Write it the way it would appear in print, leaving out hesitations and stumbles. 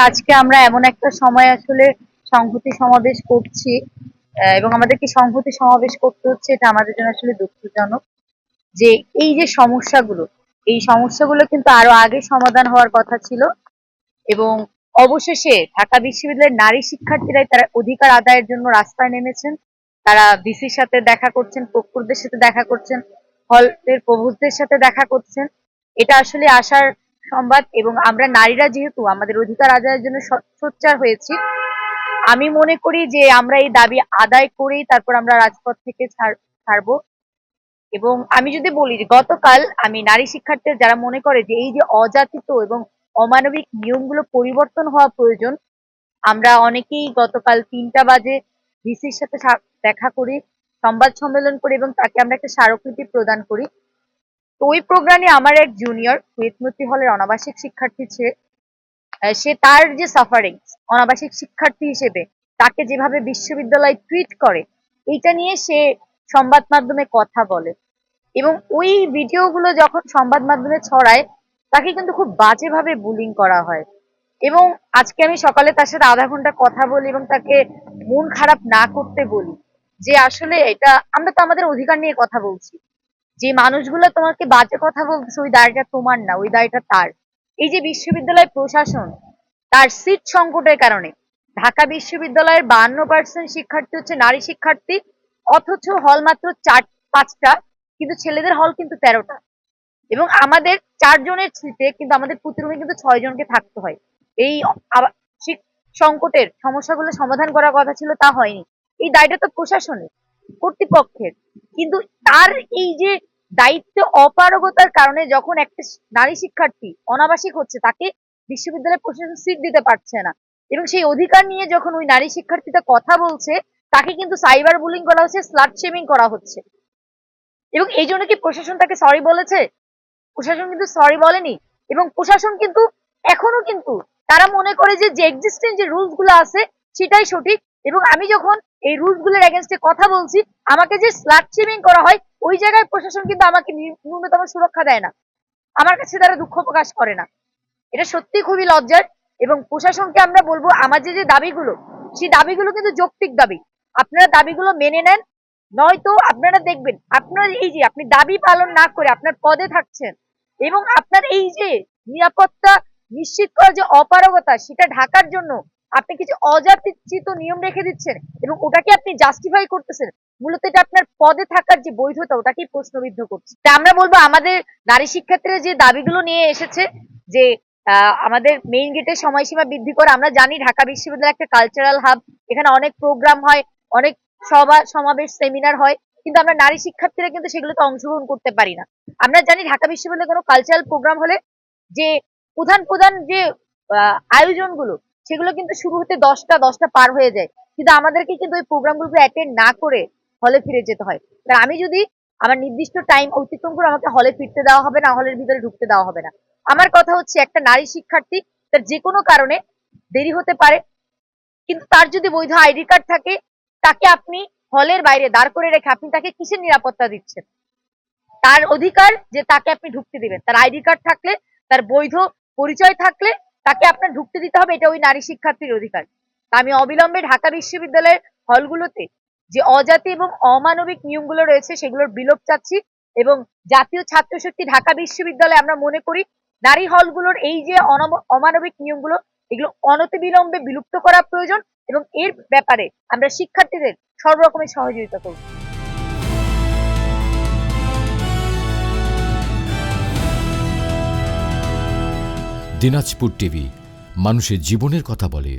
আজকে আমরা এমন একটা সময় আসলে সংহতি সমাবেশ করছি, এবং আমাদেরকে সংহতি সমাবেশ করতে হচ্ছে, এটা আমাদের জন্য আসলে দুঃখজনক যে এই যে সমস্যাগুলো, এই সমস্যাগুলো কিন্তু আরো আগে সমাধান হওয়ার কথা ছিল। এবং অবশেষে ঢাকা বিশ্ববিদ্যালয়ের নারী শিক্ষার্থীরাই তারা অধিকার আদায়ের জন্য রাস্তায় নেমেছেন। তারা ভিসির সাথে দেখা করছেন, প্রক্টরদের সাথে দেখা করছেন, হলের প্রভোস্টদের সাথে দেখা করছেন। এটা আসলে আশার সংবাদ। এবং আমরা নারীরা যেহেতু আমাদের অধিকার আদায়ের জন্য সোচ্চার হয়েছি, আমি মনে করি যে আমরা এই দাবি আদায় করেই তারপর আমরা রাজপথ থেকে ছাড়বো। এবং আমি যদি বলি যে গতকাল আমি নারী শিক্ষার্থীরা যারা মনে করে যে এই যে অযাচিত এবং অমানবিক নিয়মগুলো পরিবর্তন হওয়া প্রয়োজন, আমরা অনেকেই গতকাল ৩টা বাজে ভিসির সাথে দেখা করি, সংবাদ সম্মেলন করি এবং তাকে আমরা একটা স্মারকলিপি প্রদান করি। তো ওই প্রোগ্রামে আমার এক জুনিয়র কুয়েতমতি হলের অনাবাসিক শিক্ষার্থী সে তার যে সাফারিং অনাবাসিক শিক্ষার্থী হিসেবে তাকে যেভাবে বিশ্ববিদ্যালয় ট্রিট করে, এইটা নিয়ে সে সংবাদ মাধ্যমে কথা বলে। এবং ওই ভিডিওগুলো যখন সংবাদ মাধ্যমে ছড়ায়, তাকে কিন্তু খুব বাজেভাবে বুলিং করা হয়। এবং আজকে আমি সকালে তার সাথে আধা ঘন্টা কথা বলি এবং তাকে মন খারাপ না করতে বলি যে আসলে এটা আমরা তো আমাদের অধিকার নিয়ে কথা বলছি। যে মানুষগুলো তোমাকে বাজে কথা বলছে ওই দায়টা তোমার না, ওই দায়টা তার। এই যে বিশ্ববিদ্যালয় প্রশাসন তার সিট সংকটের কারণে ঢাকা বিশ্ববিদ্যালয়ের 52% শিক্ষার্থী হচ্ছে নারী শিক্ষার্থী, অথচ হল মাত্র 4-5টা, কিন্তু ছেলেদের হল কিন্তু 13টা। এবং আমাদের 4 জনের সিটে কিন্তু আমাদের প্রতি রুমে কিন্তু 6 জনকে থাকতে হয়। এই সংকটের সমস্যাগুলো সমাধান করার কথা ছিল, তা হয়নি। এই দায়টা তো প্রশাসনের, কর্তৃপক্ষের। কিন্তু তার এই যে দায়িত্ব অপারগতার কারণে যখন একটা নারী শিক্ষার্থী অনাবাসিক হচ্ছে, তাকে বিশ্ববিদ্যালয়ের প্রশাসন সিট দিতে পারছে না। এবং সেই অধিকার নিয়ে যখন ওই নারী শিক্ষার্থীটা কথা বলছে, তাকে কিন্তু সাইবার বুলিং করা হচ্ছে, স্লাট শেমিং করা হচ্ছে। এবং এই জন্য কি প্রশাসন তাকে সরি বলেছে? প্রশাসন কিন্তু সরি বলেনি। এবং প্রশাসন কিন্তু এখনো কিন্তু তারা মনে করে যে এক্সিস্টিং যে রুলস গুলো আছে সেটাই সঠিক। এবং আমি যখন এই রুলস গুলোর এগেনস্টে কথা বলছি, আমাকে যে স্লাট শেমিং করা হয়, ওই জায়গায় প্রশাসন কিন্তু আমাকে ন্যূনতম সুরক্ষা দেয় না, আমার কাছে তারা দুঃখ প্রকাশ করে না। এটা সত্যি খুবই লজ্জার। এবং প্রশাসনকে আমরা বলবো, আমাদের যে দাবিগুলো, সেই দাবিগুলো কিন্তু যৌক্তিক দাবি, আপনারা দাবিগুলো মেনে নেন। নয়তো আপনারা দেখবেন আপনার এই যে আপনি দাবি পালন না করে আপনার পদে থাকছেন এবং আপনার এই যে নিরাপত্তা নিশ্চিত করার যে অপারগতা, সেটা ঢাকার জন্য আপনি কিছু অযাচিত নিয়ম রেখে দিচ্ছেন এবং ওটাকে আপনি জাস্টিফাই করতেছেন। মূলত এটা আপনার পদে থাকার যে বৈধতা, ওটাকেই প্রশ্নবিদ্ধ করছে। তা আমরা বলবো আমাদের নারী শিক্ষার্থীরা যে দাবিগুলো নিয়ে এসেছে, যে আমাদের মেইন গেটের সময়সীমা বৃদ্ধি করে। আমরা জানি ঢাকা বিশ্ববিদ্যালয় একটা কালচারাল হাব, এখানে অনেক প্রোগ্রাম হয়, অনেক সভা সমাবেশ সেমিনার হয়, কিন্তু আমরা নারী শিক্ষার্থীরা কিন্তু সেগুলোতে অংশগ্রহণ করতে পারি না। আমরা জানি ঢাকা বিশ্ববিদ্যালয়ে কোনো কালচারাল প্রোগ্রাম হলে যে প্রধান প্রধান যে আয়োজনগুলো, সেগুলো কিন্তু শুরু হতে 10টা পার হয়ে যায়, কিন্তু আমাদেরকে কিন্তু ওই প্রোগ্রামগুলোকে অ্যাটেন্ড না করে হলে ফিরে যেতে হয়। কারণ আমি যদি আমার নির্দিষ্ট টাইম অতিক্রম করে, আমাকে হলে ফিরতে দেওয়া হবে না, হলের ভিতরে ঢুকতে দেওয়া হবে না। আমার কথা হচ্ছে, একটা নারী শিক্ষার্থী তার যে কোনো কারণে দেরি হতে পারে, কিন্তু তার যদি বৈধ আইডি কার্ড থাকে, তাকে আপনি হলের বাইরে দাঁড় করে রেখে আপনি তাকে কিসের নিরাপত্তা দিচ্ছেন? তার অধিকার যে তাকে আপনি ঢুকতে দিবেন, তার আইডি কার্ড থাকলে, তার বৈধ পরিচয় থাকলে তাকে আপনার ঢুকতে দিতে হবে, এটা ওই নারী শিক্ষার্থীর অধিকার। তা আমি অবিলম্বে ঢাকা বিশ্ববিদ্যালয়ের হলগুলোতে যে অজাতি এবং অমানবিক নিয়মগুলো রয়েছে, সেগুলোর বিলোপ চাচ্ছি। এবং জাতীয় ছাত্র শক্তি ঢাকা বিশ্ববিদ্যালয়ে আমরা মনে করি নারী হলগুলোর এই যে অমানবিক নিয়মগুলো, এগুলো অনতিবিলম্বে বিলুপ্ত করা প্রয়োজন। এবং এর ব্যাপারে আমরা শিক্ষার্থীদের সর্বরকমের সহযোগিতা করব। দিনাজপুর টিভি, মানুষের জীবনের কথা বলে।